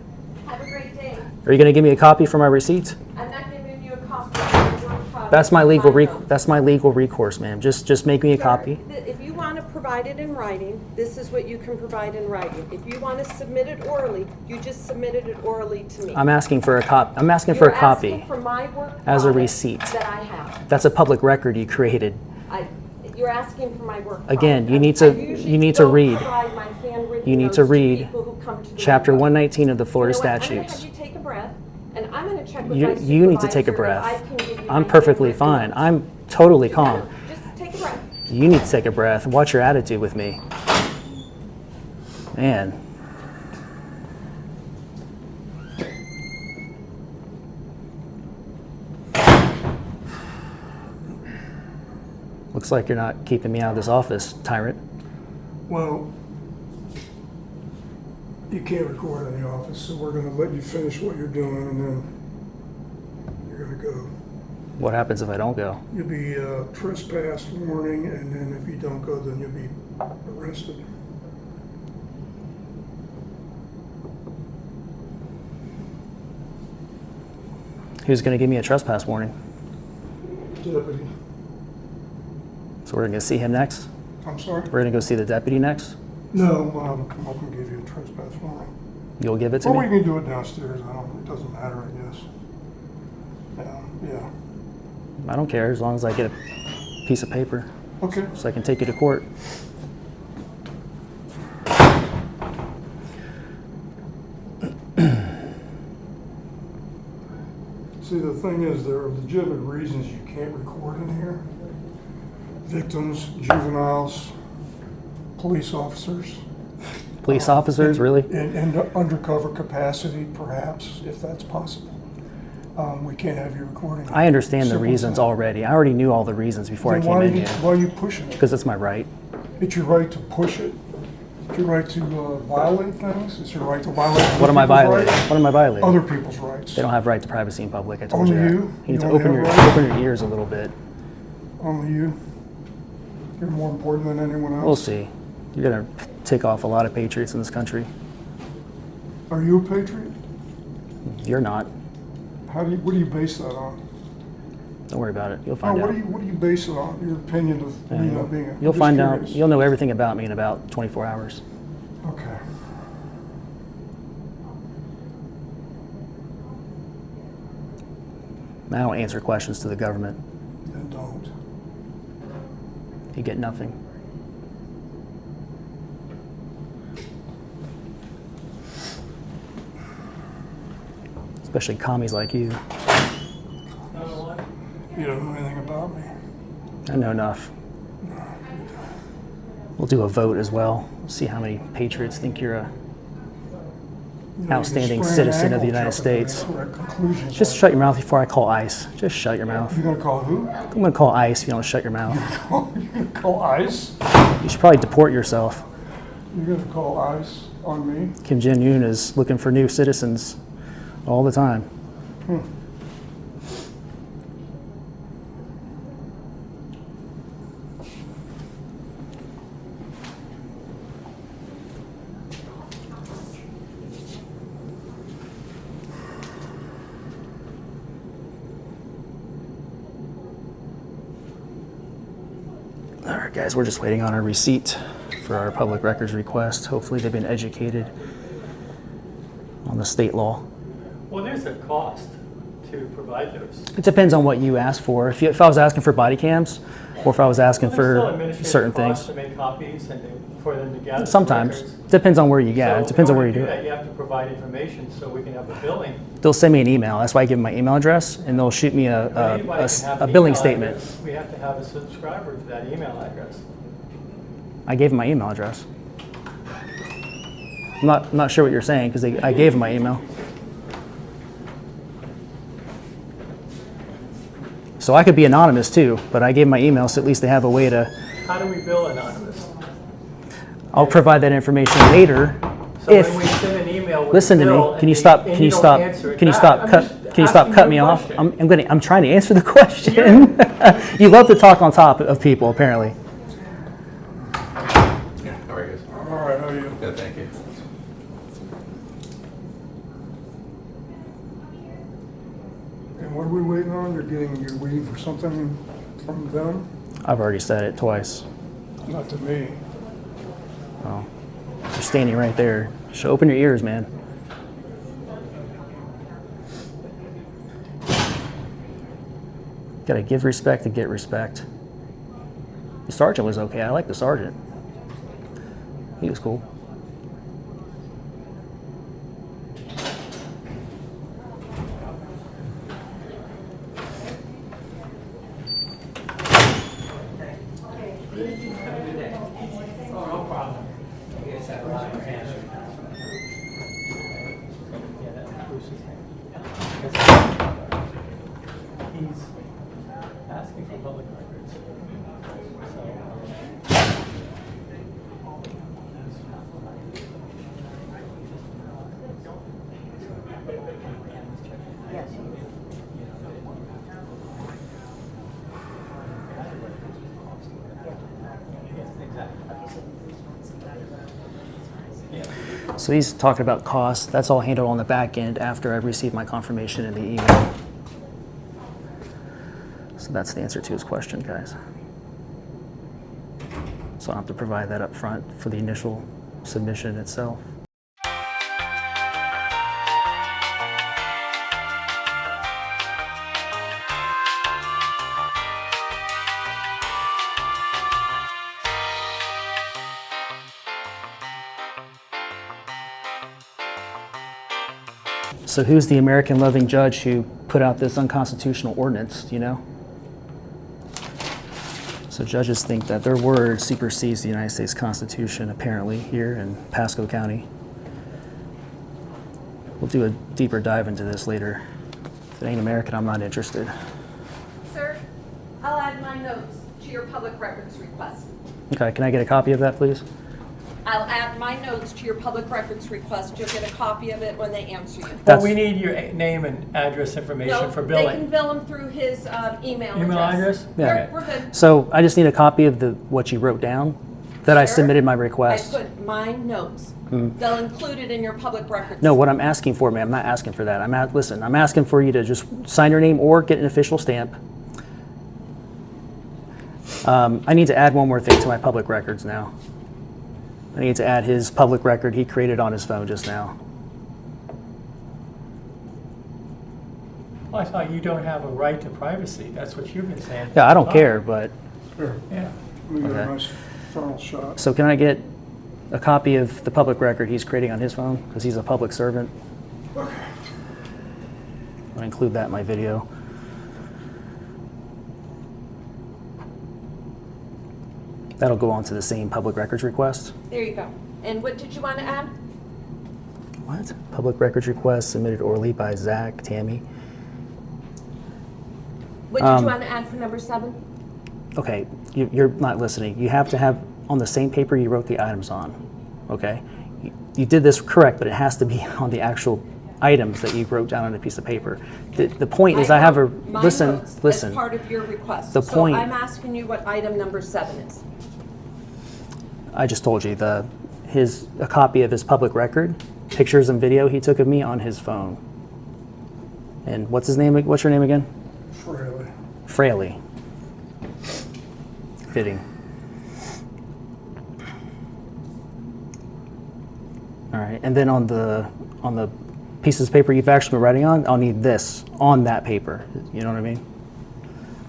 Have a great day. Are you going to give me a copy for my receipt? I'm not giving you a copy. I'm giving you a copy. That's my legal File. that's my legal recourse, ma'am. Just make me a copy. If you want to provide provide it in writing, this is what you can provide in writing. If you want to submit it orally, you just submitted it orally to me. I'm asking for a copy. I'm asking for a You're copy asking for my work as a product receipt. that I have. That's a public record you created. You're asking for my work Again, product. you need I to usually read. don't provide my handwritten You need notes to read people who come to the Chapter window. 119 of the Florida You know what? I'm statutes. gonna have you take a breath, and I'm gonna check with You, my you need to take a supervisor if I breath. can give you I'm my perfectly handwritten fine. notes. I'm totally calm. Just take a breath. You need to take a breath. Watch your attitude with me. Man. Looks like you're not keeping me out of this office, tyrant. Well, you can't record in the office, so we're gonna let you finish what you're doing, and then you're gonna go. What happens if I don't go? You'll be trespass warning, and then if you don't go, then you'll be arrested. Who's going to give me a trespass warning? Deputy. So we're going to see him next? I'm sorry? We're going to go see the deputy next? No, we'll have him come up and give you a trespass warning. You'll give it to Or we me? can do it downstairs, it doesn't matter, I guess. Yeah. I don't care as long as I get a piece of paper Okay. so I can take you to court. See, the thing is, there are legitimate reasons you can't record in here. Victims, juveniles, police officers. Police officers, really? In undercover capacity, perhaps, if that's possible. We can't have you recording. I understand the Simple as reasons that. already. I already knew all the reasons before I Then came in here. why are you pushing it? Because it's my right. It's your right to push it. It's your right to violate things. It's your right to violate other What am I people's violating? rights. What am I violating? Other people's rights. They don't have right to privacy in public. I told Only you that. you? You need You to only open your, have rights? open your ears a little bit. Only you. You're more important than anyone else. We'll see. You're going to tick off a lot of patriots in this country. Are you a patriot? You're not. What do you base that on? Don't worry about it. You'll No, find out. what do you base it on? Your opinion of me not being a... I'm You'll just find out. curious. You'll know everything about me in about 24 hours. Okay. I don't answer questions to the government. Then don't. You get nothing. Especially commies like you. You don't know anything about me. I know enough. We'll do a vote as well. See how many patriots think you're a You know, outstanding you can sprain an citizen of the ankle United jumping to States. incorrect conclusions. Just shut your mouth before I call ICE. Just shut your mouth. You're gonna call who? I'm gonna call ICE if you don't shut your mouth. You're gonna call ICE? You should probably deport yourself. You're gonna call ICE on me? Kim Jong-un is looking for new citizens all the time. All right, guys, we're just waiting on our receipt for our public records request. Hopefully they've been educated on the state law. Well, there's a cost to provide those. It depends on what you ask for. If I was asking for body cams, or if I was asking Well, there's still for administrative certain costs things. to make copies and for them to gather the Sometimes. records. Depends on where you get. So It depends in on where order you to do it. that, you have to provide information so we can have a billing. They'll send me an email. That's why I give them my email address, and they'll shoot me But anybody can have a an billing email statement. address. We have to have a subscriber to that email address. I gave them my email address. I'm not sure what you're saying because I gave them my email. So I could be anonymous too, but I gave my email so at least they have a way to. How do we bill anonymous? I'll provide that information later. So If when we send an email with listen a to bill me, and can you they- stop? and Can you don't stop? answer it Can you back, stop? I'm Cut? just Can you stop? asking Cut you me a off. question. I'm trying to answer the question. You love to talk on top of people, apparently. Yeah, how are you guys? All right, how are you? Good, thank you. And what are we waiting on? You're waiting for something from them? I've already said it twice. Not to me. Oh, you're standing right there. So open your ears, man. Gotta give respect to get respect. The sergeant was okay. I like the sergeant. He was cool. He's asking for public records. So he's talking about costs. That's all handled on the back end after I receive my confirmation in the email. So that's the answer to his question, guys. So I don't have to provide that up front for the initial submission itself. So who's the American-loving judge who put out this unconstitutional ordinance, do you know? So judges think that their word supersedes the United States Constitution, apparently, here in Pasco County. We'll do a deeper dive into this later. If it ain't American, I'm not interested. Sir, I'll add my notes to your public records request. Okay, can I get a copy of that, please? I'll add my notes to your public records request. You'll get a copy of it when they answer you. Well, we need your name and address information No, for they can billing. bill him through his email Email address? Yeah. We're good. So I just need a copy of what you wrote down that I Sir, submitted my request. I put my notes. They'll include it in your public records. No, what I'm asking for, ma'am, I'm not asking for that. Listen, I'm asking for you to just sign your name or get an official stamp. I need to add one more thing to my public records now. I need to add his public record he created on his phone just now. Well, I thought you don't have a right to privacy. That's what you've been saying. Yeah, I don't care, but, Here, Yeah. we got Okay. a nice frontal shot. so can I get a copy of the public record he's creating on his phone? Because he's a public servant. I'll include that in my video. That'll go on to the same public records request. There you go. And what did you want to add? What? Public records request submitted orally by Zach, Tammy. What did you want to add for number 7? Okay, you're not listening. You have to have on the same paper you wrote the items on, okay? You did this correct, but it has to be on the actual items that you wrote down on a piece of paper. The point is I have a, my listen. notes as part of your request. The point- So I'm asking you what item number 7 is. I just told you, a copy of his public record, pictures and video he took of me on his phone. And what's his name? What's your name again? Fraley. Fraley. Fitting. All right, and then on the pieces of paper you've actually been writing on, I'll need this on that paper. You know what I mean?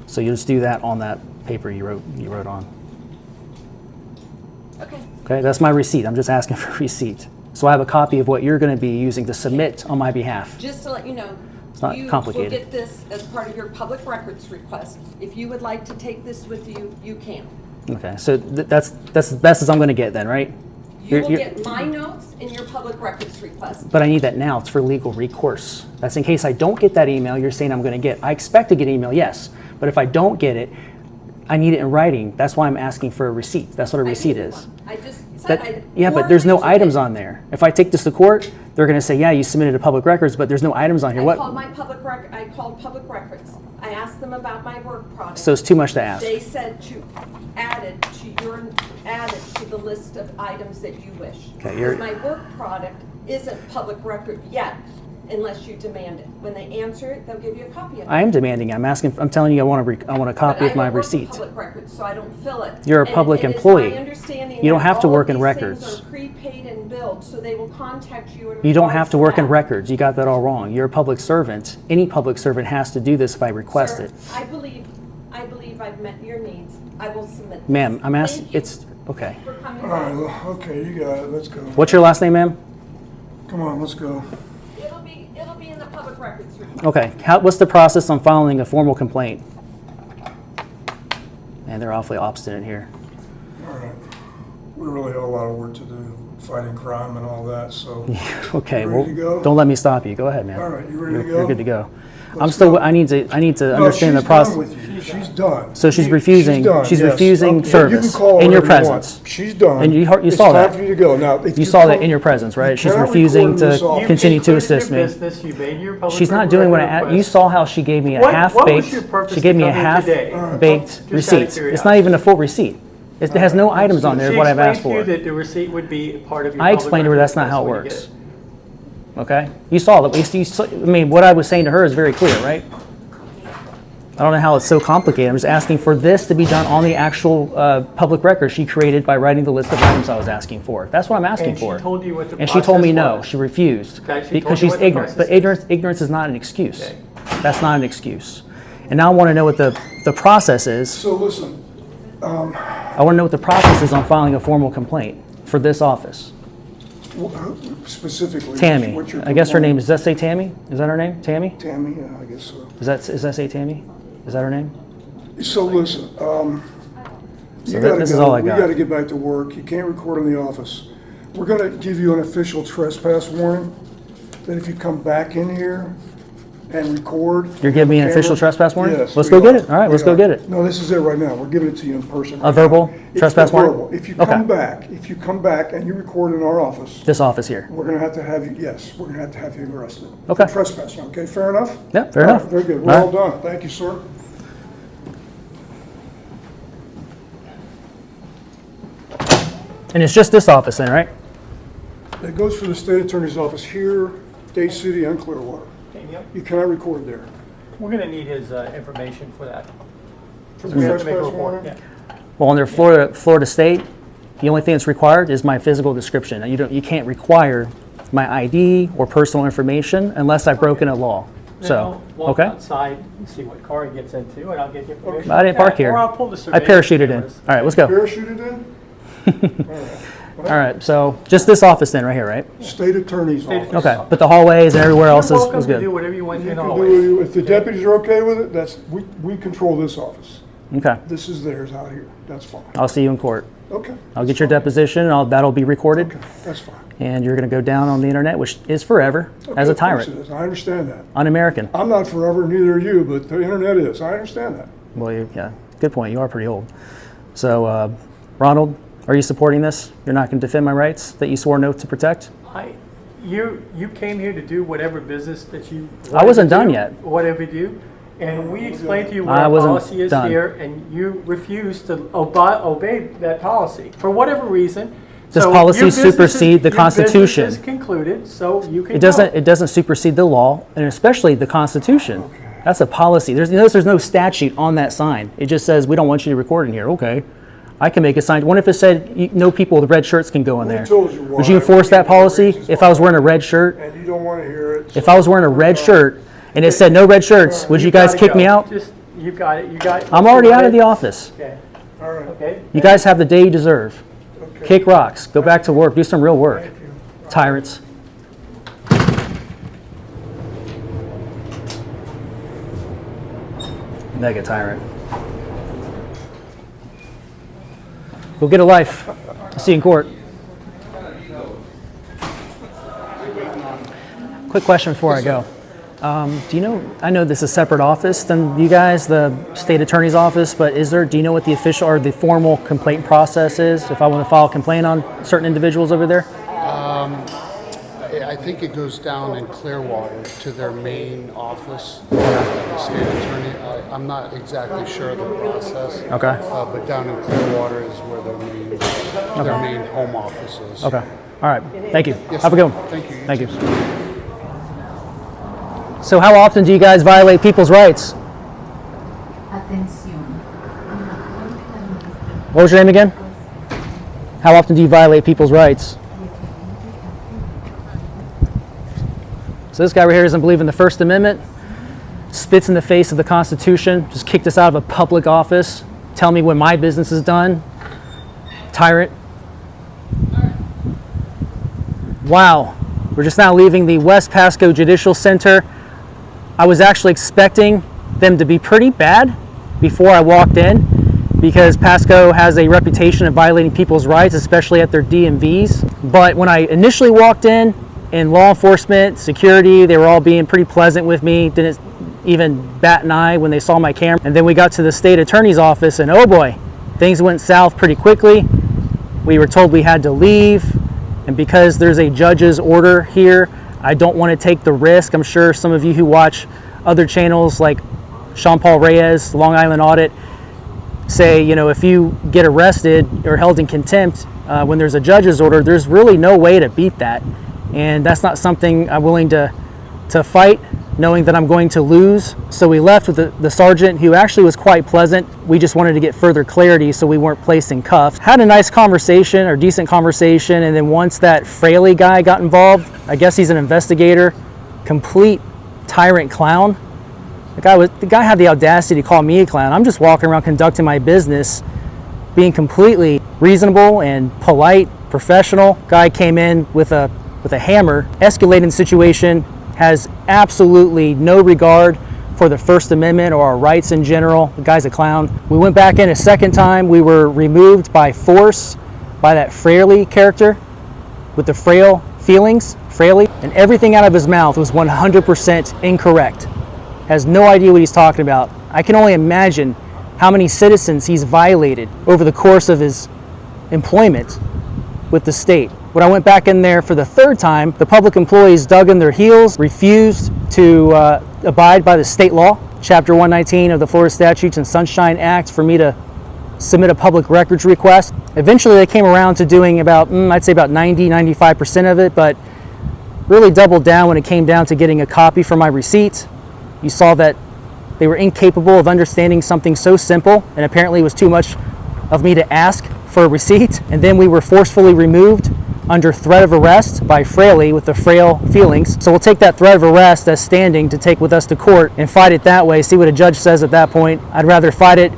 So you just do that on that paper you wrote on. Okay. Okay, that's my receipt. I'm just asking for a receipt. So I have a copy of what you're going to be using to submit on my behalf. Just to let you know, It's not you complicated. will get this as part of your public records request. If you would like to take this with you, you can. Okay, so that's as best as I'm going to get then, right? You will get my notes in your public records request. But I need that now. It's for legal recourse. That's in case I don't get that email you're saying I'm going to get. I expect to get email, yes. But if I don't get it, I need it in writing. That's why I'm asking for a receipt. That's what a receipt is. I just said Yeah, but there's no items on there. If I take this to court, they're going to say, yeah, you submitted to public records, but there's no items on here. I called public records. I asked them about my work product. So it's too much to ask. They said to add it to the list of items that you wish. Okay, Because my work product isn't public record yet. unless you demand it. When they answer it, they'll give you a copy of it. I am demanding. I'm asking. I'm telling you, I want a copy But of my I don't work receipt. with public records, so I don't fill it. You're a And public it is employee. my understanding You don't that have to all work of in these things records. are prepaid and billed, so they will contact you. You don't have to work in records. records. You got that all wrong. You're a public servant. Any public servant has to do this if I request it. I believe I've met your needs. I will submit this. Ma'am, I'm asking. Thank you It's okay. for coming All by. right, well, okay, you got it, let's go. What's your last name, ma'am? Come on, let's go. It'll be in the public records. Okay. What's the process on filing a formal complaint? Man, they're awfully obstinate here. All right. We really have a lot of work to do, fighting crime and all that, so. Okay. You Well, ready to go? don't let me stop you. Go ahead, man. All right, you ready to You're go? good to go. I'm Let's still. go. I need to No, understand the she's process. done with you. She's done. So she's refusing- done, she's yes. refusing Okay, service you can call her in your whatever you want. presence. She's done. And you saw It's that. time for you to go. Now, if You saw that come- in your presence, right? She's cannot refusing record in this to office. continue to You've assist included me. your business, you made your public She's not doing what I. You request. saw how she gave me a What was half-baked. your purpose She gave to me a come here today? half-baked Just out of receipt. It's curiosity. not even a full receipt. It has no items on there. She What I've asked explained for. to you that the receipt would be part of your I public explained to her record that's not how it request when you works. get Okay, you saw that. I mean, what I was saying to her is very clear, right? I don't know how it's so complicated. I'm just asking for this to be done on the actual public record she created by writing the list of items I was asking for. That's what I'm asking And she for. told you what the And she told me process no. was. She refused Okay, she told because you she's what the ignorant. But process ignorance is not an excuse. Okay. That's not an excuse. And now I want to know what the process is. So listen, I want to know what the process is on filing a formal complaint for this office. specifically. Tammy. what's your I guess her complaint? name, does that say Tammy? Is that her name? Tammy? Tammy, yeah, I guess so. Does that say Tammy? Is that her name? So listen, So you gotta this is go. all I We got. gotta get back to work. You can't record in the office. We're gonna give you an official trespass warning, that if you come back in here and record. You're giving me an camera- official trespass warning? Yes. Let's we go get are. it. All right, We let's go are. get it. No, this is it right now. We're giving it to you in person. A verbal It's trespass a warning? verbal. If you Okay. come back and you record in our office, This office here. we're gonna have to have you, yes, we're gonna have you arrested. Okay. For trespassing, okay, fair enough? Yeah, fair All right, enough. Very good, we're All all right. done. Thank you, sir. And it's just this office then, right? It goes for the state attorney's office here, Dade City, and Clearwater. Okay, yep. You cannot record there. We're gonna need his information for that. For the We have to make a trespass report, warning? yeah. Well, under Florida State, the only thing that's required is my physical description. You can't require my ID or personal information unless I've broken a law. Then So, I'll walk okay? outside and see what car he gets into, and I'll get you permission. I didn't park here. Or I'll pull the I surveillance parachuted in. cameras. All right, let's go. Parachuted in? All right. All right, so just this office then, right here, right? State attorney's State office. Okay, but the hallways and everywhere else You're is welcome to do good. whatever you want You in the can hallways. do, if the deputies are okay with it, we control this office. Okay, This is theirs out here. That's fine. I'll see you in court. Okay. I'll get your deposition, and that'll be recorded, Okay, that's fine. and you're going to go down on the internet, which is forever, as Okay, a of course tyrant, it is. I understand that. un-American. I'm not forever, neither are you, but the internet is. I understand that. Well, yeah, good point. You are pretty old. So, Ronald, are you supporting this? You're not going to defend my rights that you swore an oath to protect? You came here to do whatever business that you. I wasn't wanted to done do, yet. Whatever you do, and we explained to you what I our wasn't policy is done. here, and you refused to obey that policy for whatever reason. Does So policy your business supersede the your business Constitution? is concluded, so you can It doesn't supersede the law, and especially the Constitution. That's a policy. There's no statute on that sign. It just says, we don't want you to record in here. Okay. I can make a sign. What if it said, no people with red shirts can go in there? told you Would you why. enforce that policy if I was wearing a red shirt? And you don't want to hear it. If I was wearing a red shirt and it said no red shirts, would you guys gotta kick me go. out? Just you got it. You got. I'm already out of the office. Okay. All right. Okay. You guys have the day you deserve. Okay. Kick rocks. Go back to work. Do some real work. Thank you. Tyrants. Mega tyrant. Go get a life. I'll see you in court. Quick question before I go. Do you know, I know this is a separate office than you guys, the state attorney's office, but do you know what the official or the formal complaint process is if I want to file a complaint on certain individuals over there? I think it goes down in Clearwater to their main office, the state attorney. I'm not exactly sure of the process. Okay. But down in Clearwater is where their main home office is. Okay. All right. Thank you. Yes, Have a good one. Thank you. Thank you. So how often do you guys violate people's rights? What was your name again? How often do you violate people's rights? So this guy right here doesn't believe in the First Amendment, spits in the face of the Constitution, just kicked us out of a public office, tell me when my business is done. Tyrant. Wow, we're just now leaving the West Pasco Judicial Center. I was actually expecting them to be pretty bad before I walked in, because Pasco has a reputation of violating people's rights, especially at their DMVs. But when I initially walked in law enforcement, security, they were all being pretty pleasant with me, didn't even bat an eye when they saw my camera. And then we got to the state attorney's office and oh boy, things went south pretty quickly. We were told we had to leave, and because there's a judge's order here, I don't want to take the risk. I'm sure some of you who watch other channels like Sean Paul Reyes, Long Island Audit, say, you know, if you get arrested or held in contempt when there's a judge's order, there's really no way to beat that. And that's not something I'm willing to fight, knowing that I'm going to lose. So we left with the sergeant, who actually was quite pleasant. We just wanted to get further clarity so we weren't placed in cuffs. Had a nice conversation, or decent conversation, and then once that Fraley guy got involved, I guess he's an investigator, complete tyrant clown. The guy had the audacity to call me a clown. I'm just walking around conducting my business, being completely reasonable and polite, professional. Guy came in with a hammer, escalating the situation, has absolutely no regard for the First Amendment or our rights in general. The guy's a clown. We went back in a second time. We were removed by force by that Fraley character with the frail feelings, Fraley, and everything out of his mouth was 100% incorrect. Has no idea what he's talking about. I can only imagine how many citizens he's violated over the course of his employment with the state. When I went back in there for the third time, the public employees dug in their heels, refused to abide by the state law, Chapter 119 of the Florida Statutes and Sunshine Act, for me to submit a public records request. Eventually they came around to doing about, I'd say about 90-95% of it, but really doubled down when it came down to getting a copy for my receipt. You saw that they were incapable of understanding something so simple, and apparently it was too much of me to ask for a receipt. And then we were forcefully removed under threat of arrest by Fraley with the frail feelings. So we'll take that threat of arrest as standing to take with us to court and fight it that way, see what a judge says at that point. I'd rather fight it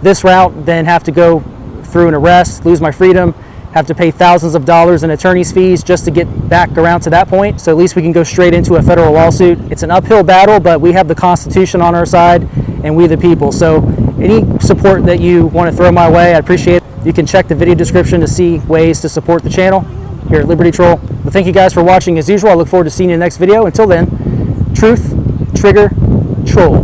this route than have to go through an arrest, lose my freedom, have to pay thousands of dollars in attorney's fees just to get back around to that point. So at least we can go straight into a federal lawsuit. It's an uphill battle, but we have the Constitution on our side and we the people. So any support that you want to throw my way, I appreciate it. You can check the video description to see ways to support the channel here at Liberty Troll. But thank you guys for watching as usual. I look forward to seeing you in the next video. Until then, truth, trigger, troll.